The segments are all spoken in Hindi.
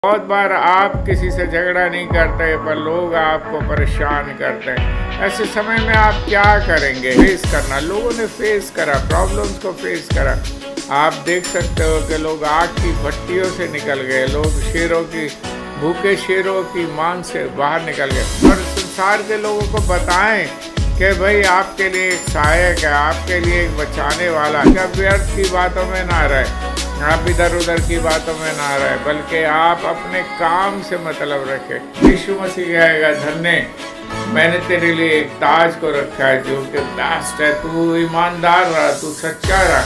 बहुत बार आप किसी से झगड़ा नहीं करते पर लोग आपको परेशान करते हैं। ऐसे समय में आप क्या करेंगे? फेस करना, लोगों ने फेस करा, प्रॉब्लम्स को फेस करा। आप देख सकते हो कि लोग आग की भट्टियों से निकल गए, लोग भूखे शेरों की मांग से बाहर निकल गए। और संसार के लोगों को बताएं कि भाई आपके लिए एक सहायक है, आपके लिए एक बचाने वाला है। व्यर्थ की बातों में ना रहे, आप इधर उधर की बातों में ना रहे, बल्कि आप अपने काम से मतलब रखें। यीशु मसीह कहेगा, धन्य, मैंने तेरे लिए एक ताज को रखा है जो कि बेस्ट है। तू ईमानदार रहा, तू सच्चा रहा,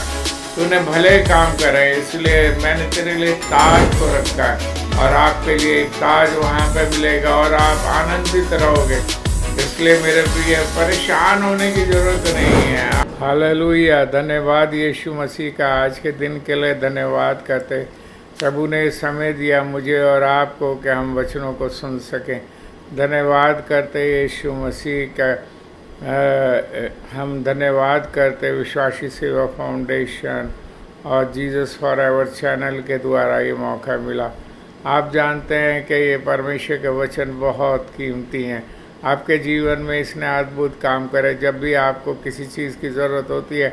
तूने भले काम करे, इसलिए मैंने तेरे लिए ताज को रखा है। और आपके लिए एक ताज वहाँ पे मिलेगा और आप आनंदित रहोगे। इसलिए मेरे प्रिय, परेशान होने की जरूरत नहीं है। हालेलुया, धन्यवाद यीशु मसीह का। आज के दिन के लिए धन्यवाद करते। प्रभु ने समय दिया मुझे और आपको कि हम वचनों को सुन सकें। धन्यवाद करते यीशु मसीह का। हम धन्यवाद करते विश्वासी सेवा फाउंडेशन और जीसस फॉर एवर चैनल के द्वारा ये मौका मिला। आप जानते हैं कि ये परमेश्वर के वचन बहुत कीमती हैं। आपके जीवन में इसने अद्भुत काम करे। जब भी आपको किसी चीज़ की ज़रूरत होती है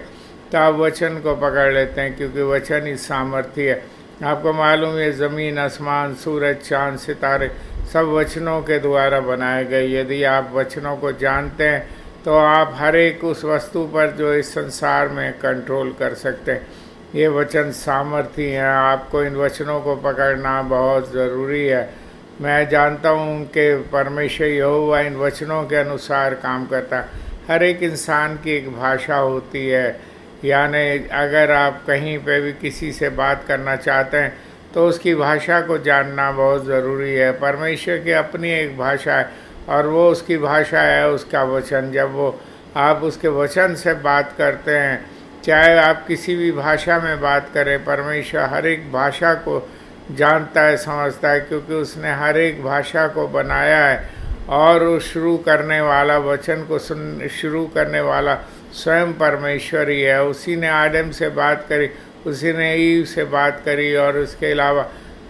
तो आप वचन को पकड़ लेते हैं, क्योंकि वचन ही सामर्थ्य है। आपको मालूम है, ज़मीन, आसमान, सूरज, चाँद, सितारे सब वचनों के द्वारा बनाए गए। यदि आप वचनों को जानते हैं तो आप हर एक उस वस्तु पर जो इस संसार में कंट्रोल कर सकते हैं। ये वचन सामर्थ्य हैं। आपको इन वचनों को पकड़ना बहुत ज़रूरी है। मैं जानता हूँ कि परमेश्वर यहोवा इन वचनों के अनुसार काम करता है। हर एक इंसान की एक भाषा होती है, यानी अगर आप कहीं पे भी किसी से बात करना चाहते हैं तो उसकी भाषा को जानना बहुत ज़रूरी है। परमेश्वर की अपनी एक भाषा है और वो उसकी भाषा है उसका वचन। जब आप उसके वचन से बात करते हैं, चाहे आप किसी भी भाषा में बात करें, परमेश्वर हर एक भाषा को जानता है, समझता है, क्योंकि उसने हर एक भाषा को बनाया है। और वो शुरू करने वाला, वचन को शुरू करने वाला स्वयं परमेश्वर ही है। उसी ने आदम से बात करी, उसी ने ईव से बात करी, और उसके अलावा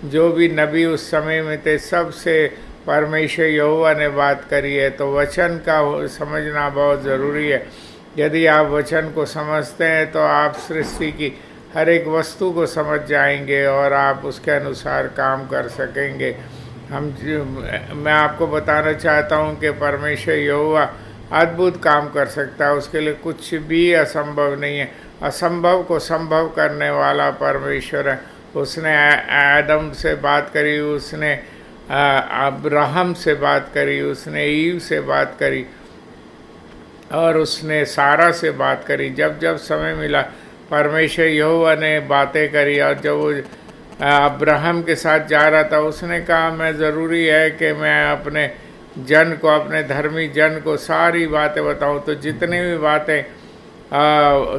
जो भी नबी उस समय में थे सबसे परमेश्वर यहोवा ने बात करी है। तो वचन का समझना बहुत ज़रूरी है। यदि आप वचन को समझते हैं तो आप सृष्टि की हर एक वस्तु को समझ जाएंगे और आप उसके अनुसार काम कर सकेंगे। मैं आपको बताना चाहता हूँ कि परमेश्वर यहोवा अद्भुत काम कर सकता है। उसके लिए कुछ भी असंभव नहीं है। असंभव को संभव करने वाला परमेश्वर है। उसने आदम से बात करी, उसने अब्राहम से बात करी, उसने ईव से बात करी और उसने सारा से बात करी। जब जब समय मिला परमेश्वर यहोवा ने बातें करी। और जब वो अब्राहम के साथ जा रहा था, उसने कहा, मैं ज़रूरी है कि मैं अपने जन को, अपने धर्मी जन को सारी बातें बताऊं। तो जितनी भी बातें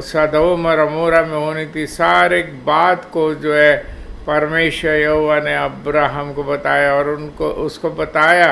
सदोम और अमोरा में होनी थी, सारे बात को जो है परमेश्वर यहोवा ने अब्राहम को बताया और उसको बताया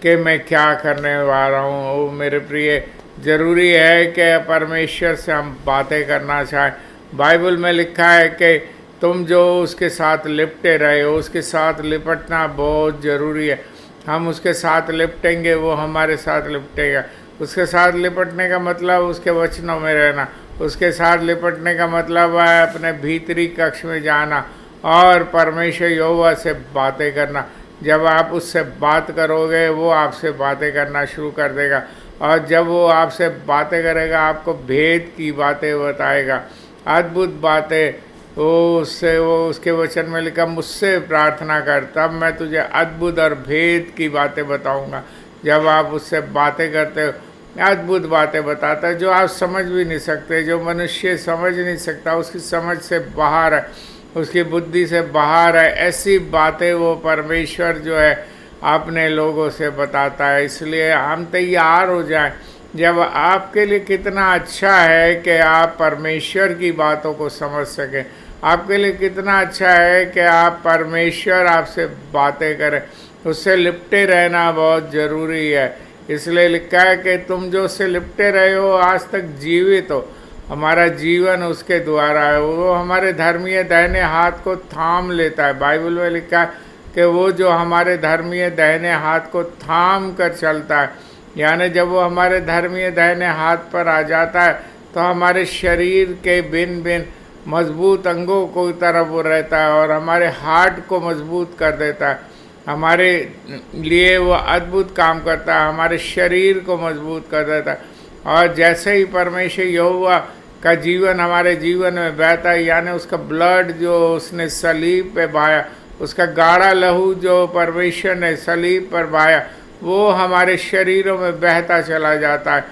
कि मैं क्या करने वाला हूँ। वो मेरे प्रिय, ज़रूरी है कि परमेश्वर से हम बातें करना चाहें। बाइबल में लिखा है कि तुम जो उसके साथ लिपटे रहे हो, उसके साथ लिपटना बहुत ज़रूरी है। हम उसके साथ लिपटेंगे, वो हमारे साथ लिपटेगा। उसके साथ लिपटने का मतलब उसके वचनों में रहना। उसके साथ लिपटने का मतलब है अपने भीतरी कक्ष में जाना और परमेश्वर यहोवा से बातें करना। जब आप उससे बात करोगे, वो आपसे बातें करना शुरू कर देगा। और जब वो आपसे बातें करेगा, आपको भेद की बातें बताएगा, अद्भुत बातें। वो उसके वचन में लिखा, मुझसे प्रार्थना कर, तब मैं तुझे अद्भुत और भेद की बातें बताऊंगा। जब आप उससे बातें करते हो, अद्भुत बातें बताता है जो आप समझ भी नहीं सकते, जो मनुष्य समझ नहीं सकता, उसकी समझ से बाहर है, उसकी बुद्धि से बाहर है। ऐसी बातें वो परमेश्वर जो है अपने लोगों से बताता है। इसलिए हम तैयार हो जाएं। जब आपके लिए कितना अच्छा है कि आप परमेश्वर की बातों को समझ सकें। आपके लिए कितना अच्छा है कि आप परमेश्वर आपसे बातें करें। उससे लिपटे रहना बहुत ज़रूरी है। इसलिए लिखा है कि तुम जो उससे लिपटे रहे हो, आज तक जीवित हो। हमारा जीवन उसके द्वारा है। वो हमारे धर्मीय दाहिने हाथ को थाम लेता है। बाइबल में लिखा है, कि वो जो हमारे धर्मीय दाहिने हाथ को थाम कर चलता है, यानी जब वो हमारे धर्मीय दाहिने हाथ पर आ जाता है तो हमारे शरीर के भिन्न भिन्न मजबूत अंगों को तरफ वो रहता है और हमारे हार्ट को मजबूत कर देता है। हमारे लिए वो अद्भुत काम करता है, हमारे शरीर को मजबूत कर देता है। और जैसे ही परमेश्वर यहोवा का जीवन हमारे जीवन में बहता है, यानी उसका ब्लड जो उसने सलीब पे बहाया, उसका गाढ़ा लहू जो परमेश्वर ने सलीब पर बहाया, वो हमारे शरीरों में बहता चला जाता है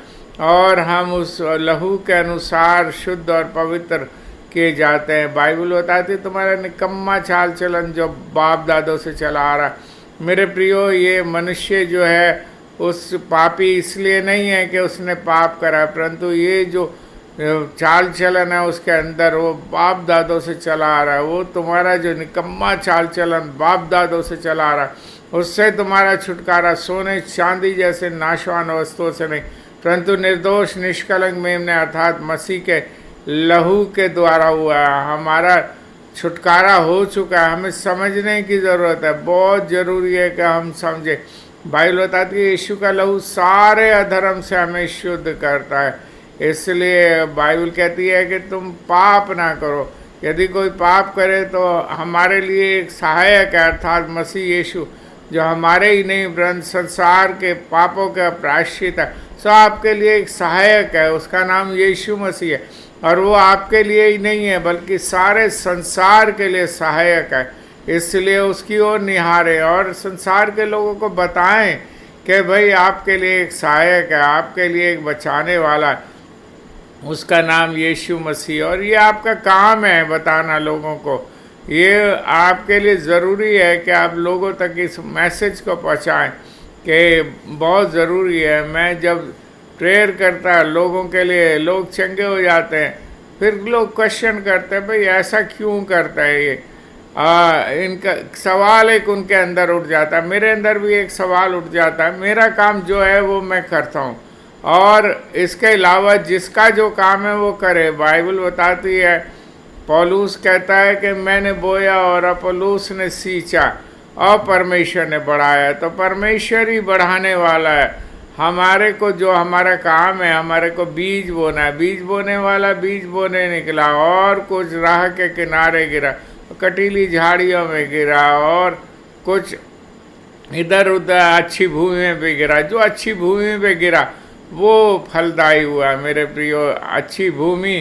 और हम उस लहू के अनुसार शुद्ध और पवित्र किए जाते हैं। बाइबल बताती है तुम्हारा निकम्मा चाल चलन जो बाप दादों से चला आ रहा है। मेरे प्रियो, ये मनुष्य जो है उस पापी इसलिए नहीं है कि उसने पाप करा, परंतु ये जो चाल चलन है उसके अंदर वो बाप दादों से चला आ रहा है। वो तुम्हारा जो निकम्मा चाल चलन बाप दादों से चला आ रहा है, उससे तुम्हारा छुटकारा सोने चांदी जैसे नाशवान वस्तुओं से नहीं, परंतु निर्दोष निष्कलंक मेमने अर्थात मसीह के लहू के द्वारा हुआ है। हमारा छुटकारा हो चुका है। हमें समझने की ज़रूरत है, बहुत ज़रूरी है कि हम समझें। बाइबल बताती है यीशु का लहू सारे अधर्म से हमें शुद्ध करता है। इसलिए बाइबल कहती है कि तुम पाप ना करो। यदि कोई पाप करे तो हमारे लिए एक सहायक है, अर्थात मसीह यीशु, जो हमारे ही नहीं परंतु संसार के पापों का प्रायश्चित है। सो आपके लिए एक सहायक है, उसका नाम यीशु मसीह है। और वो आपके लिए ही नहीं है बल्कि सारे संसार के लिए सहायक है। इसलिए उसकी ओर निहारें और संसार के लोगों को बताएं कि भाई आपके लिए एक सहायक है, आपके लिए एक बचाने वाला है, उसका नाम यीशु मसीह। और ये आपका काम है बताना लोगों को। ये आपके लिए ज़रूरी है कि आप लोगों तक इस मैसेज को पहुँचाएँ कि बहुत ज़रूरी है। मैं जब प्रेयर करता है लोगों के लिए, लोग चंगे हो जाते हैं। फिर लोग क्वेश्चन करते हैं भाई ऐसा क्यों करता है ये, इनका सवाल एक उनके अंदर उठ जाता है। मेरे अंदर भी एक सवाल उठ जाता है। मेरा काम जो है वो मैं करता हूँ और इसके अलावा जिसका जो काम है वो करे। बाइबल बताती है, पौलुस कहता है कि मैंने बोया और अपोलोस ने सींचा और परमेश्वर ने बढ़ाया। तो परमेश्वर ही बढ़ाने वाला है। हमारे को जो हमारा काम है, हमारे को बीज बोना है। बीज बोने वाला बीज बोने निकला और कुछ राह के किनारे गिरा, कटीली झाड़ियों में गिरा और कुछ इधर उधर अच्छी भूमि में भी गिरा। जो अच्छी भूमि पे गिरा वो फलदायी हुआ। मेरे प्रियो, अच्छी भूमि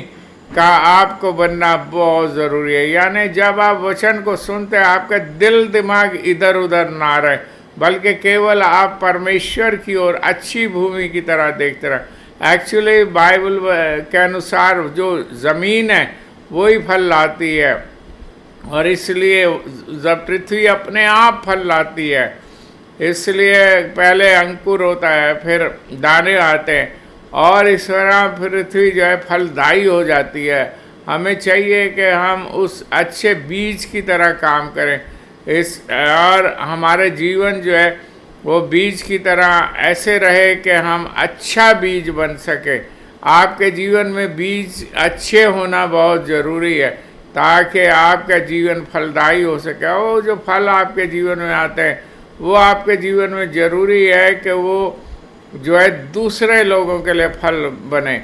का आपको बनना बहुत ज़रूरी है। यानी जब आप वचन को सुनते हैं आपका दिल दिमाग इधर उधर ना रहे, बल्कि केवल आप परमेश्वर की ओर अच्छी भूमि की तरह देखते रहे। एक्चुअली बाइबल के अनुसार जो ज़मीन है वही फल लाती है और इसलिए जब पृथ्वी अपने आप फल लाती है, इसलिए पहले अंकुर होता है, फिर दाने आते हैं और इस तरह पृथ्वी जो है फलदायी हो जाती है। हमें चाहिए कि हम उस अच्छे बीज की तरह काम करें और हमारे जीवन जो है वो बीज की तरह ऐसे रहे कि हम अच्छा बीज बन सके। आपके जीवन में बीज अच्छे होना बहुत ज़रूरी है ताकि आपका जीवन फलदायी हो सके। वो जो फल आपके जीवन में आते हैं वो आपके जीवन में ज़रूरी है कि वो जो है दूसरे लोगों के लिए फल बने।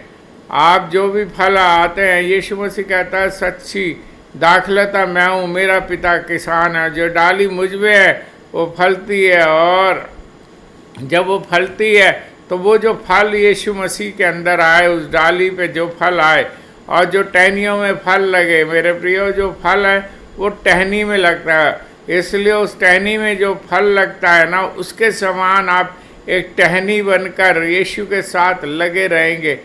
आप जो भी फल आते हैं, यीशु मसीह कहता है सच्ची दाखलता मैं हूँ, मेरा पिता किसान है। जो डाली मुझ में है वो फलती है और जब वो फलती है तो वो जो फल यीशु मसीह के अंदर आए, उस डाली पे जो फल आए और जो टहनियों में फल लगे, मेरे प्रियो, जो फल है वो टहनी में लगता है। इसलिए उस टहनी में जो फल लगता है ना, उसके समान आप एक टहनी बनकर यीशु के साथ लगे रहेंगे।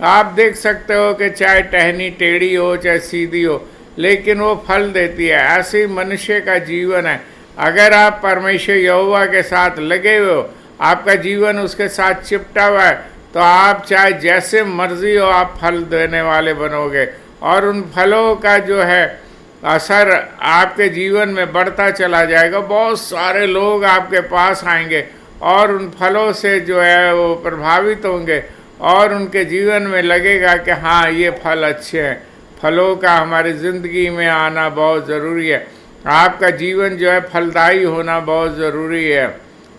आप देख सकते हो कि चाहे टहनी टेढ़ी हो चाहे सीधी हो, लेकिन वो फल देती है। ऐसे ही मनुष्य का जीवन है। अगर आप परमेश्वर यहोवा के साथ लगे हुए हो, आपका जीवन उसके साथ चिपटा हुआ है, तो आप चाहे जैसे मर्जी हो आप फल देने वाले बनोगे और उन फलों का जो है असर आपके जीवन में बढ़ता चला जाएगा। बहुत सारे लोग आपके पास आएंगे और उन फलों से जो है वो प्रभावित होंगे और उनके जीवन में लगेगा कि हाँ ये फल अच्छे हैं। फलों का हमारी ज़िंदगी में आना बहुत ज़रूरी है। आपका जीवन जो है फलदायी होना बहुत ज़रूरी है।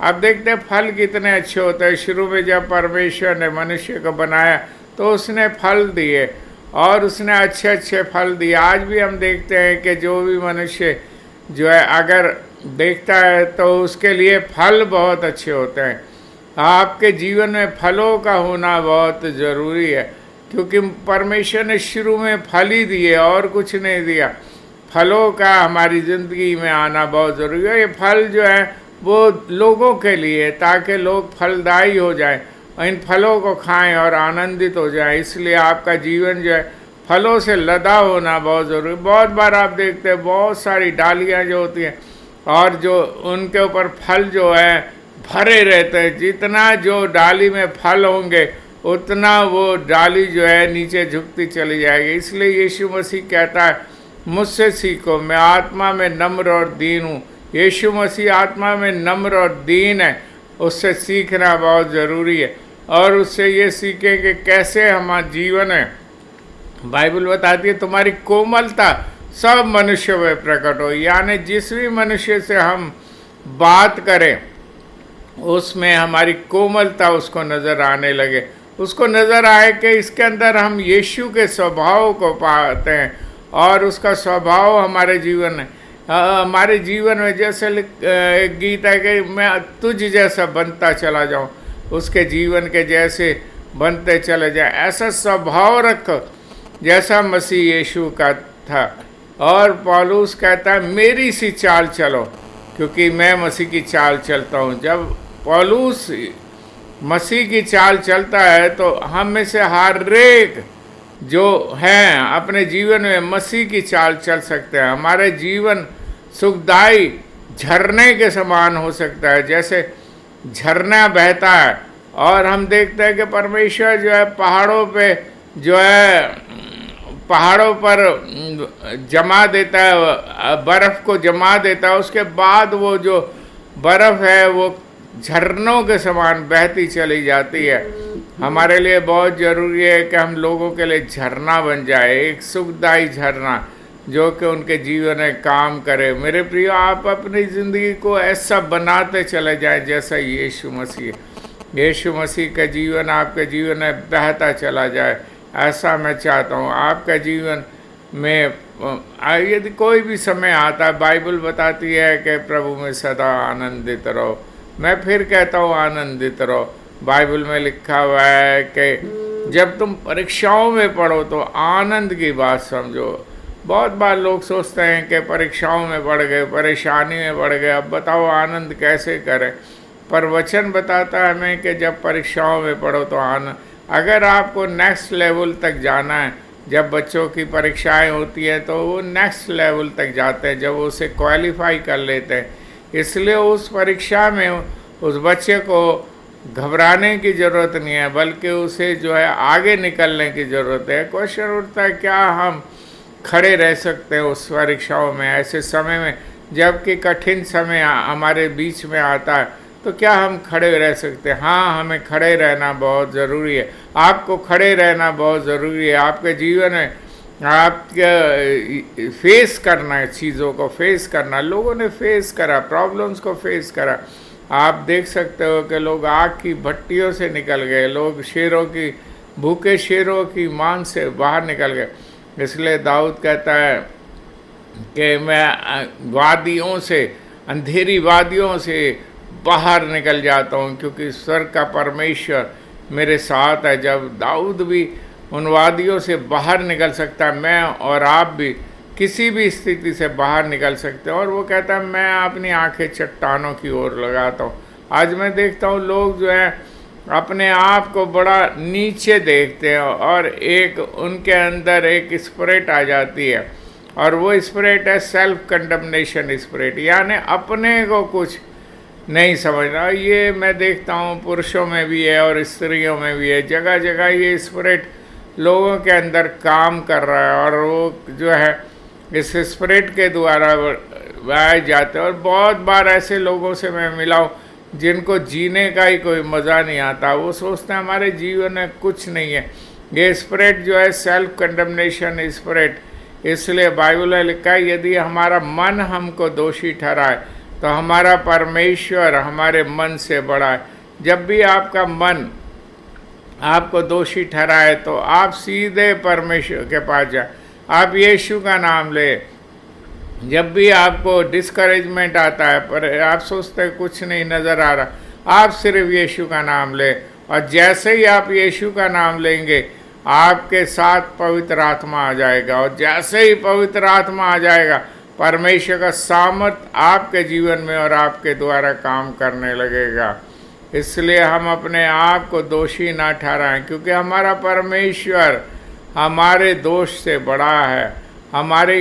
आप देखते हैं फल कितने अच्छे होते हैं। शुरू में जब परमेश्वर ने मनुष्य को बनाया तो उसने फल दिए और उसने अच्छे अच्छे फल दिए। आज भी हम देखते हैं कि जो भी मनुष्य जो है अगर देखता है तो उसके लिए फल बहुत अच्छे होते हैं। आपके जीवन में फलों का होना बहुत ज़रूरी है, क्योंकि परमेश्वर ने शुरू में फल ही दिए और कुछ नहीं दिया। फलों का हमारी ज़िंदगी में आना बहुत ज़रूरी है। ये फल जो है वो लोगों के लिए, ताकि लोग फलदायी हो जाएं, इन फलों को खाएं और आनंदित हो जाएं। इसलिए आपका जीवन जो है फलों से लदा होना बहुत ज़रूरी। बहुत बार आप देखते हैं बहुत सारी डालियाँ जो होती हैं और जो उनके ऊपर फल जो है भरे रहते हैं। जितना जो डाली में फल होंगे उतना वो डाली जो है नीचे झुकती चली जाएगी। इसलिए यीशु मसीह कहता है, मुझसे सीखो, मैं आत्मा में नम्र और दीन हूँ। यीशु मसीह आत्मा में नम्र और दीन है, उससे सीखना बहुत ज़रूरी है। और उससे ये सीखें कि कैसे हमारा जीवन है। बाइबल बताती है तुम्हारी कोमलता सब मनुष्यों में प्रकट हो, यानी जिस भी मनुष्य से हम बात करें उसमें हमारी कोमलता उसको नज़र आने लगे, उसको नज़र आए कि इसके अंदर हम यीशु के स्वभाव को पाते हैं और उसका स्वभाव हमारे जीवन में हमारे जीवन में जैसे एक गीत है कि मैं तुझ जैसा बनता चला जाऊं, उसके जीवन के जैसे बनते चले जाए। ऐसा स्वभाव रखो जैसा मसीह यीशु का था। और पौलुस कहता है मेरी सी चाल चलो, क्योंकि मैं मसीह की चाल चलता हूँ। जब पौलुस मसीह की चाल चलता है तो हम में से हर एक जो हैं अपने जीवन में मसीह की चाल चल सकते हैं। हमारे जीवन सुखदायी झरने के समान हो सकता है, जैसे झरना बहता है। और हम देखते हैं कि परमेश्वर जो है पहाड़ों पे जो है पहाड़ों पर जमा देता है, बर्फ़ को जमा देता है। उसके बाद वो जो बर्फ़ है वो झरनों के समान बहती चली जाती है। हमारे लिए बहुत ज़रूरी है कि हम लोगों के लिए झरना बन जाए, एक सुखदायी झरना जो कि उनके जीवन में काम करे। मेरे प्रियो, आप अपनी ज़िंदगी को ऐसा बनाते चले जाएं जैसा यीशु मसीह का जीवन आपके जीवन में बहता चला जाए। ऐसा मैं चाहता हूँ आपका जीवन में। यदि कोई भी समय आता है, बाइबल बताती है कि प्रभु में सदा आनंदित रहो। मैं फिर कहता हूँ आनंदित रहो। बाइबल में लिखा हुआ है कि जब तुम परीक्षाओं में पढ़ो तो आनंद की बात समझो। बहुत बार लोग सोचते हैं कि परीक्षाओं में पड़ गए, परेशानी में पड़ गए, अब बताओ आनंद कैसे करें। पर वचन बताता है हमें कि जब परीक्षाओं में पढ़ो तो आनंद। अगर आपको नेक्स्ट लेवल तक जाना है, जब बच्चों की परीक्षाएं होती हैं तो वो नेक्स्ट लेवल तक जाते हैं, जब वो उसे क्वालिफाई कर लेते हैं। इसलिए उस परीक्षा में उस बच्चे को घबराने की ज़रूरत नहीं है, बल्कि उसे जो है आगे निकलने की ज़रूरत है। क्वेश्चन उठता है क्या हम खड़े रह सकते हैं उस परीक्षाओं में, ऐसे समय में जबकि कठिन समय हमारे बीच में आता है, तो क्या हम खड़े रह सकते हैं? हाँ, हमें खड़े रहना बहुत ज़रूरी है। आपको खड़े रहना बहुत ज़रूरी है। आपके जीवन में आपके फेस करना है, चीज़ों को फेस करना। लोगों ने फेस करा, प्रॉब्लम्स को फेस करा। आप देख सकते हो कि लोग आग की भट्टियों से निकल गए, लोग भूखे शेरों की मान से बाहर निकल गए। इसलिए दाऊद कहता है कि मैं वादियों से, अंधेरी वादियों से बाहर निकल जाता हूँ, क्योंकि स्वर्ग का परमेश्वर मेरे साथ है। जब दाऊद भी उन वादियों से बाहर निकल सकता है, मैं और आप भी किसी भी स्थिति से बाहर निकल सकते हैं। और वो कहता है मैं अपनी आंखें चट्टानों की ओर लगाता हूँ। आज मैं देखता हूँ लोग जो है अपने आप को बड़ा नीचे देखते हैं और एक उनके अंदर एक स्पिरिट आ जाती है, और वो स्पिरिट है सेल्फ कंडम्नेशन स्पिरिट, यानी अपने को कुछ नहीं समझना। ये मैं देखता हूँ पुरुषों में भी है और स्त्रियों में भी है। जगह जगह ये स्पिरिट लोगों के अंदर काम कर रहा है और वो जो है इस स्पिरिट के द्वारा आए जाते हैं। और बहुत बार ऐसे लोगों से मैं मिला हूँ जिनको जीने का ही कोई मज़ा नहीं आता। वो सोचते हैं हमारे जीवन में कुछ नहीं है। ये स्पिरिट जो है सेल्फ कंडम्नेशन स्पिरिट, इसलिए बाइबल में लिखा है, यदि हमारा मन हमको दोषी ठहराए तो हमारा परमेश्वर हमारे मन से बड़ा है। जब भी आपका मन आपको दोषी ठहराए तो आप सीधे परमेश्वर के पास जाए, आप यीशु का नाम ले। जब भी आपको डिस्करेजमेंट आता है, पर आप सोचते कुछ नहीं नज़र आ रहा, आप सिर्फ यीशु का नाम ले, और जैसे ही आप यीशु का नाम लेंगे आपके साथ पवित्र आत्मा आ जाएगा, और जैसे ही पवित्र आत्मा आ जाएगा परमेश्वर का सामर्थ आपके जीवन में और आपके द्वारा काम करने लगेगा। इसलिए हम अपने आप को दोषी ना ठहराएं, क्योंकि हमारा परमेश्वर हमारे दोष से बड़ा है। हमारे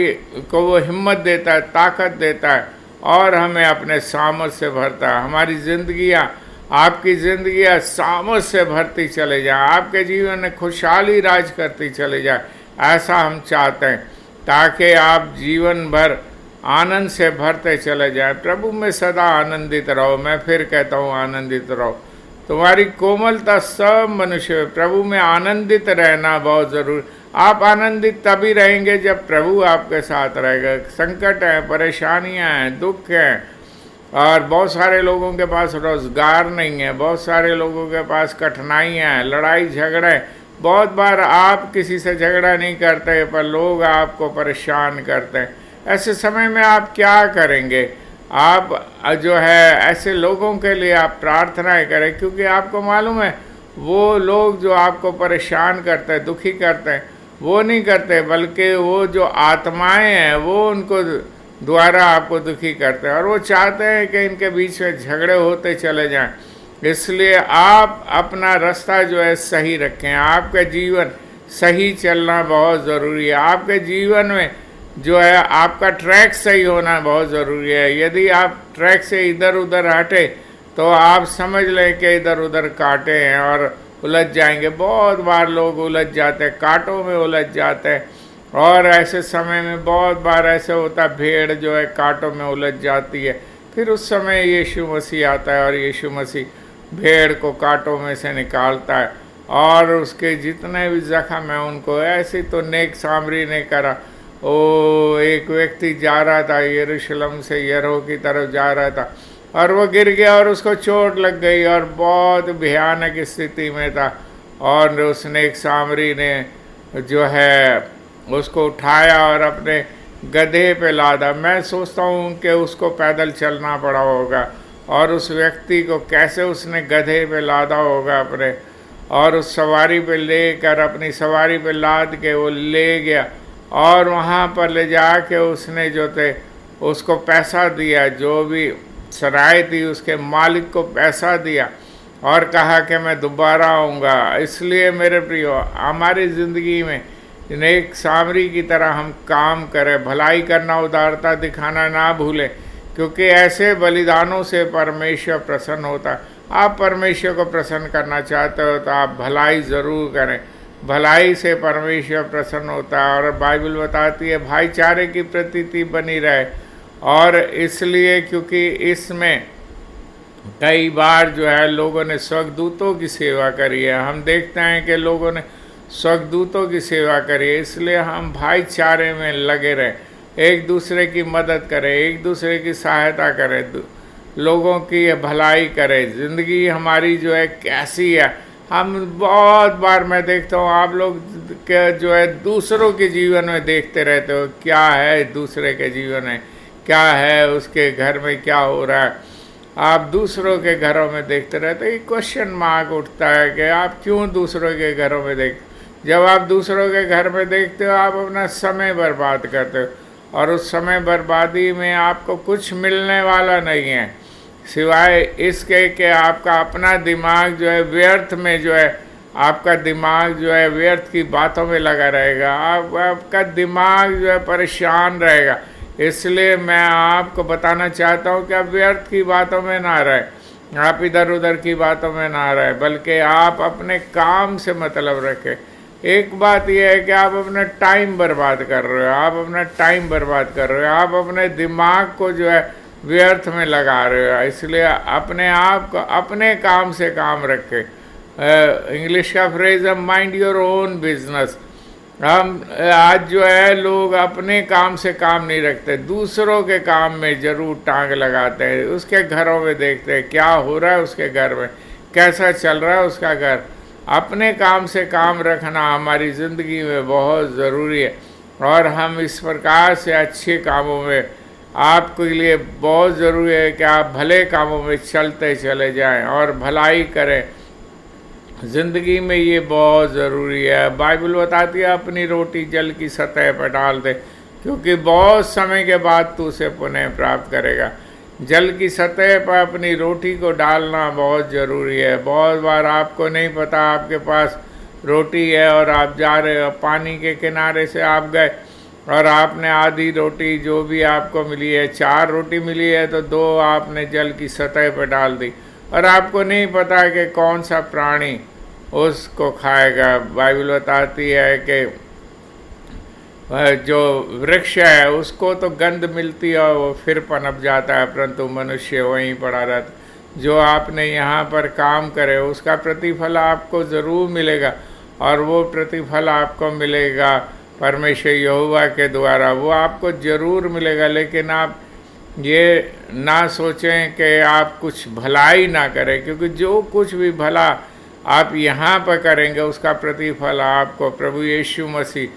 को वो हिम्मत देता है, ताकत देता है, और हमें अपने सामर्थ से भरता है। हमारी ज़िंदगियाँ, आपकी ज़िंदगियाँ सामर्थ से भरती चले जाए, आपके जीवन में खुशहाली राज करती चले जाए, ऐसा हम चाहते हैं, ताकि आप जीवन भर आनंद से भरते चले जाएं। प्रभु में सदा आनंदित रहो। मैं फिर कहता हूँ, आनंदित रहो। तुम्हारी कोमलता सब मनुष्य, प्रभु में आनंदित रहना बहुत ज़रूरी। आप आनंदित तभी रहेंगे जब प्रभु आपके साथ रहेगा। संकट है, परेशानियां हैं, दुख हैं, और बहुत सारे लोगों के पास रोज़गार नहीं है, बहुत सारे लोगों के पास कठिनाइयां हैं, लड़ाई झगड़े। बहुत बार आप किसी से झगड़ा नहीं करते, पर लोग आपको परेशान करते हैं। ऐसे समय में आप क्या करेंगे? आप जो है ऐसे लोगों के लिए आप प्रार्थनाएं करें, क्योंकि आपको मालूम है वो लोग जो आपको परेशान करते हैं, दुखी करते हैं, वो नहीं करते, बल्कि वो जो आत्माएं हैं वो उनको द्वारा आपको दुखी करते हैं, और वो चाहते हैं कि इनके बीच में झगड़े होते चले जाएं। इसलिए आप अपना रास्ता जो है सही रखें। आपका जीवन सही चलना बहुत ज़रूरी है। आपके जीवन में जो है आपका ट्रैक सही होना बहुत ज़रूरी है। यदि आप ट्रैक से इधर उधर हटे तो आप समझ लें कि इधर उधर कांटे हैं और उलझ जाएंगे। बहुत बार लोग उलझ जाते हैं, कांटों में उलझ जाते हैं, और ऐसे समय में बहुत बार ऐसे होता है, भेड़ जो है कांटों में उलझ जाती है। फिर उस समय यीशु मसीह आता है, और यीशु मसीह भेड़ को कांटों में से निकालता है, और उसके जितने भी जख्म हैं उनको, ऐसे तो नेक सामरी ने करा। ओ एक व्यक्ति जा रहा था यरूशलेम से यरीहो की तरफ जा रहा था, और वो गिर गया और उसको चोट लग गई, और बहुत भयानक स्थिति में था, और उस नेक सामरी ने जो है उसको उठाया और अपने गधे पे लादा। मैं सोचता हूँ कि उसको पैदल चलना पड़ा होगा, और उस व्यक्ति को कैसे उसने गधे पे लादा होगा अपने, और उस सवारी पे लेकर अपनी सवारी पे लाद के वो ले गया, और वहाँ पर ले जा के उसने जो थे उसको पैसा दिया, जो भी सराय थी उसके मालिक को पैसा दिया, और कहा कि मैं दोबारा आऊँगा। इसलिए मेरे प्रियो, हमारी ज़िंदगी में नेक सामरी की तरह हम काम करें, भलाई करना, उदारता दिखाना ना भूलें, क्योंकि ऐसे बलिदानों से परमेश्वर प्रसन्न होता है। आप परमेश्वर को प्रसन्न करना चाहते हो तो आप भलाई ज़रूर करें। भलाई से परमेश्वर प्रसन्न होता है, और बाइबल बताती है भाईचारे की प्रतीति बनी रहे। और इसलिए क्योंकि इसमें कई बार जो है लोगों ने स्वर्गदूतों की सेवा करी है, हम देखते हैं कि लोगों ने स्वर्गदूतों की सेवा करी है। इसलिए हम भाईचारे में लगे रहें, एक दूसरे की मदद करें, एक दूसरे की सहायता करें, लोगों की भलाई करें। ज़िंदगी हमारी जो है कैसी है, हम बहुत बार मैं देखता हूँ आप लोग के जो है दूसरों के जीवन में देखते रहते हो, क्या है दूसरे के जीवन में, क्या है उसके घर में क्या हो रहा है, आप दूसरों के घरों में देखते रहते हो। एक क्वेश्चन मार्क उठता है कि आप क्यों दूसरों के घरों में देखते। जब आप दूसरों के घर में देखते हो आप अपना समय बर्बाद करते हो, और उस समय बर्बादी में आपको कुछ मिलने वाला नहीं है, सिवाय इसके कि आपका अपना दिमाग जो है व्यर्थ में जो है, आपका दिमाग जो है व्यर्थ की बातों में लगा रहेगा, आपका दिमाग जो है परेशान रहेगा। इसलिए मैं आपको बताना चाहता हूँ कि आप व्यर्थ की बातों में ना रहें, आप इधर उधर की बातों में ना रहें, बल्कि आप अपने काम से मतलब रखें। एक बात यह है कि आप अपना टाइम बर्बाद कर रहे हो, आप अपना टाइम बर्बाद कर रहे हो, आप अपने दिमाग को जो है व्यर्थ में लगा रहे हो। इसलिए अपने आप को अपने काम से काम रखें। इंग्लिश का फ्रेज है माइंड योर ओन बिजनेस। हम आज जो है लोग अपने काम से काम नहीं रखते, दूसरों के काम में जरूर टांग लगाते हैं। उसके घरों में देखते हैं क्या हो रहा है, उसके घर में कैसा चल रहा है उसका घर। अपने काम से काम रखना हमारी ज़िंदगी में बहुत ज़रूरी है, और हम इस प्रकार से अच्छे कामों में आपके लिए बहुत ज़रूरी है कि आप भले कामों में चलते चले जाएं और भलाई करें। ज़िंदगी में ये बहुत ज़रूरी है। बाइबल बताती है अपनी रोटी जल की सतह पर डाल दे, क्योंकि बहुत समय के बाद तू उसे पुनः प्राप्त करेगा। जल की सतह पर अपनी रोटी को डालना बहुत ज़रूरी है। बहुत बार आपको नहीं पता आपके पास रोटी है और आप जा रहे हो, पानी के किनारे से आप गए और आपने आधी रोटी जो भी आपको मिली है, 4 रोटी मिली है तो 2 आपने जल की सतह पर डाल दी, और आपको नहीं पता कि कौन सा प्राणी उसको खाएगा। बाइबल बताती है कि जो वृक्ष है उसको तो गंध मिलती है और वो फिर पनप जाता है, परंतु मनुष्य वहीं पड़ा रहता। जो आपने यहाँ पर काम करे उसका प्रतिफल आपको ज़रूर मिलेगा, और वो प्रतिफल आपको मिलेगा परमेश्वर यहोवा के द्वारा, वो आपको ज़रूर मिलेगा। लेकिन आप ये ना सोचें कि आप कुछ भलाई ना करें, क्योंकि जो कुछ भी भला आप यहाँ पर करेंगे उसका प्रतिफल आपको प्रभु यीशु मसीह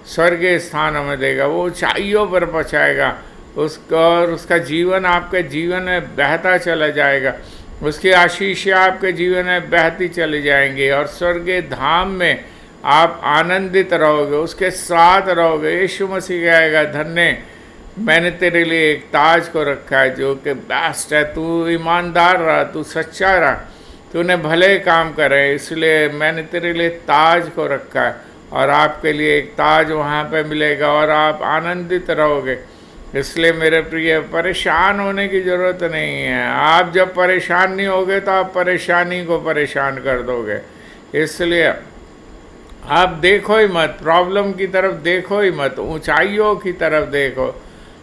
स्वर्गीय स्थानों में देगा। वो ऊंचाइयों पर पहुँचाएगा उसको, और उसका जीवन आपके जीवन में बहता चला जाएगा। उसकी आशीषें आपके जीवन में बहती चली जाएंगी, और स्वर्गीय धाम में आप आनंदित रहोगे, उसके साथ रहोगे। यीशु मसीह कहेगा, धन्य मैंने तेरे लिए एक ताज को रखा है जो कि बेस्ट है। तू ईमानदार रहा, तू सच्चा रहा, तूने भले काम करे, इसलिए मैंने तेरे लिए ताज को रखा है, और आपके लिए एक ताज वहाँ पे मिलेगा और आप आनंदित रहोगे। इसलिए मेरे प्रिय, परेशान होने की ज़रूरत नहीं है। आप जब परेशान नहीं होगे तो आप परेशानी को परेशान कर दोगे। इसलिए आप देखो ही मत, प्रॉब्लम की तरफ देखो ही मत, ऊंचाइयों की तरफ देखो।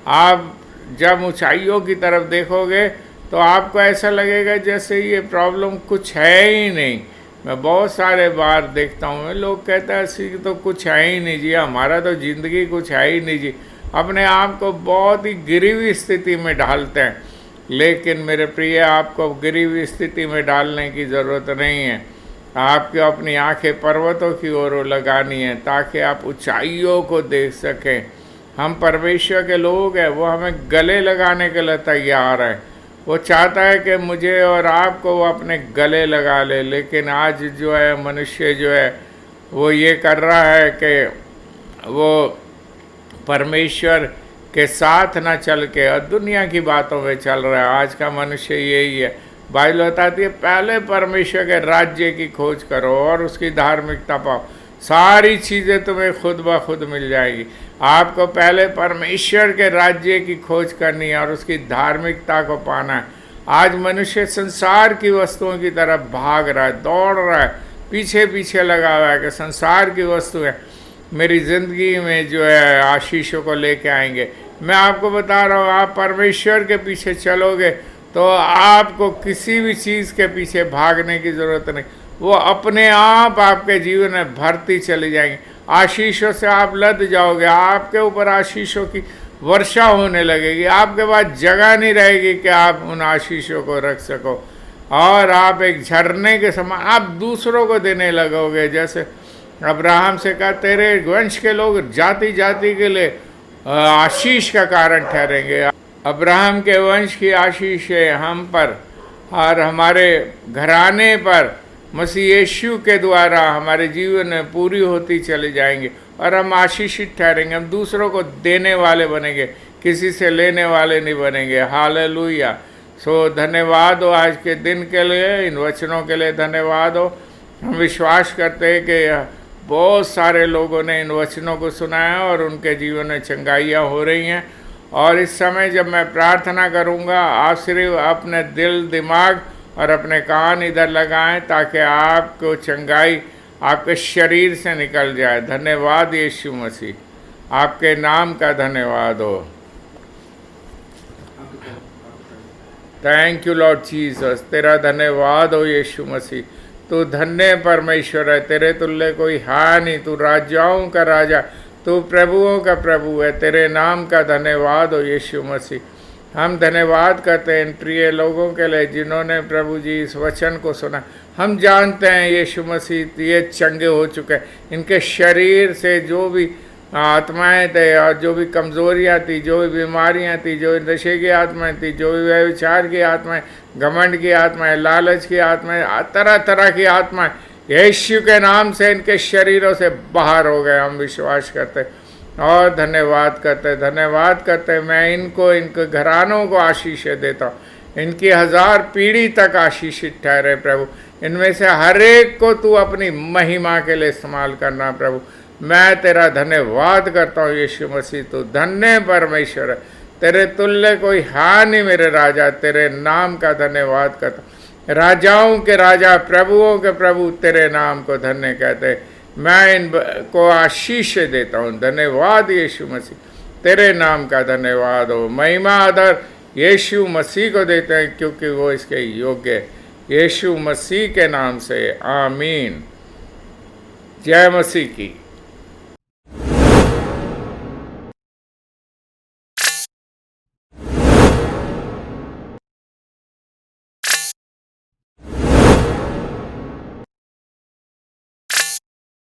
आप जब ऊंचाइयों की तरफ देखोगे तो आपको ऐसा लगेगा जैसे ये प्रॉब्लम कुछ है ही नहीं। मैं बहुत सारे बार देखता हूँ, लोग कहते हैं ऐसी तो कुछ है ही नहीं जी, हमारा तो ज़िंदगी कुछ है ही नहीं जी। अपने आप को बहुत ही गिरी हुई स्थिति में डालते हैं। लेकिन मेरे प्रिय, आपको गिरी हुई स्थिति में डालने की ज़रूरत नहीं है। आपको अपनी आंखें पर्वतों की ओर लगानी है ताकि आप ऊंचाइयों को देख सकें। हम परमेश्वर के लोग हैं, वो हमें गले लगाने के लिए तैयार है। वो चाहता है कि मुझे और आपको वो अपने गले लगा ले। लेकिन आज जो है मनुष्य जो है वो ये कर रहा है कि वो परमेश्वर के साथ ना चल के और दुनिया की बातों में चल रहा है। आज का मनुष्य यही है। बाइबल बताती है, पहले परमेश्वर के राज्य की खोज करो और उसकी धार्मिकता पाओ, सारी चीज़ें तुम्हें खुद ब खुद मिल जाएगी। आपको पहले परमेश्वर के राज्य की खोज करनी है और उसकी धार्मिकता को पाना है। आज मनुष्य संसार की वस्तुओं की तरफ भाग रहा है, दौड़ रहा है, पीछे पीछे लगा हुआ है कि संसार की वस्तुएं मेरी ज़िंदगी में जो है आशीषों को लेके आएंगे। मैं आपको बता रहा हूँ, आप परमेश्वर के पीछे चलोगे तो आपको किसी भी चीज़ के पीछे भागने की ज़रूरत नहीं। वो अपने आप आपके जीवन में भरती चली जाएंगी। आशीषों से आप लद जाओगे, आपके ऊपर आशीषों की वर्षा होने लगेगी। आपके पास जगह नहीं रहेगी कि आप उन आशीषों को रख सको, और आप एक झरने के समान आप दूसरों को देने लगोगे। जैसे अब्राहम से कहा, तेरे वंश के लोग जाति जाति के लिए आशीष का कारण ठहरेंगे। अब्राहम के वंश की आशीष है हम पर और हमारे घराने पर मसीह यीशु के द्वारा हमारे जीवन में पूरी होती चली जाएंगी, और हम आशीषित ठहरेंगे। हम दूसरों को देने वाले बनेंगे, किसी से लेने वाले नहीं बनेंगे। हालेलुया। सो धन्यवाद हो आज के दिन के लिए, इन वचनों के लिए धन्यवाद हो। हम विश्वास करते हैं कि बहुत सारे लोगों ने इन वचनों को सुना है और उनके जीवन में चंगाइयाँ हो रही हैं। और इस समय जब मैं प्रार्थना करूँगा, आप सिर्फ अपने दिल, दिमाग और अपने कान इधर लगाएं ताकि आपको चंगाई आपके शरीर से निकल जाए। धन्यवाद यीशु मसीह, आपके नाम का धन्यवाद हो। थैंक यू लॉर्ड जीसस, तेरा धन्यवाद हो यीशु मसीह। तू धन्य परमेश्वर है, तेरे तुल्य कोई है नहीं। तू राजाओं का राजा, तू प्रभुओं का प्रभु है। तेरे नाम का धन्यवाद हो यीशु मसीह। हम धन्यवाद करते हैं इन प्रिय लोगों के लिए जिन्होंने प्रभु जी इस वचन को सुना। हम जानते हैं यीशु मसीह ये चंगे हो चुके हैं। इनके शरीर से जो भी आत्माएं थे और जो भी कमजोरियां थी, जो भी बीमारियां थी, जो नशे की आत्माएं थी, जो भी व्यभिचार की आत्माएं, घमंड की आत्माएं, लालच की आत्माएं, तरह तरह की आत्माएं यीशु के नाम से इनके शरीरों से बाहर हो गए। हम विश्वास करते और धन्यवाद करते। मैं इनके घरानों को आशीष देता हूँ। इनकी 1000 पीढ़ी तक आशीषित ठहरे प्रभु। इनमें से हर एक को तू अपनी महिमा के लिए इस्तेमाल करना प्रभु। मैं तेरा धन्यवाद करता हूँ यीशु मसीह। तू धन्य परमेश्वर है, तेरे तुल्य कोई है नहीं मेरे राजा। तेरे नाम का धन्यवाद करता हूँ। राजाओं के राजा, प्रभुओं के प्रभु तेरे नाम को धन्य कहते। मैं इनको आशीष देता हूँ। धन्यवाद यीशु मसीह, तेरे नाम का धन्यवाद हो। महिमा आदर यीशु मसीह को देते हैं क्योंकि वो इसके योग्य है। यीशु मसीह के नाम से आमीन। जय मसीह की।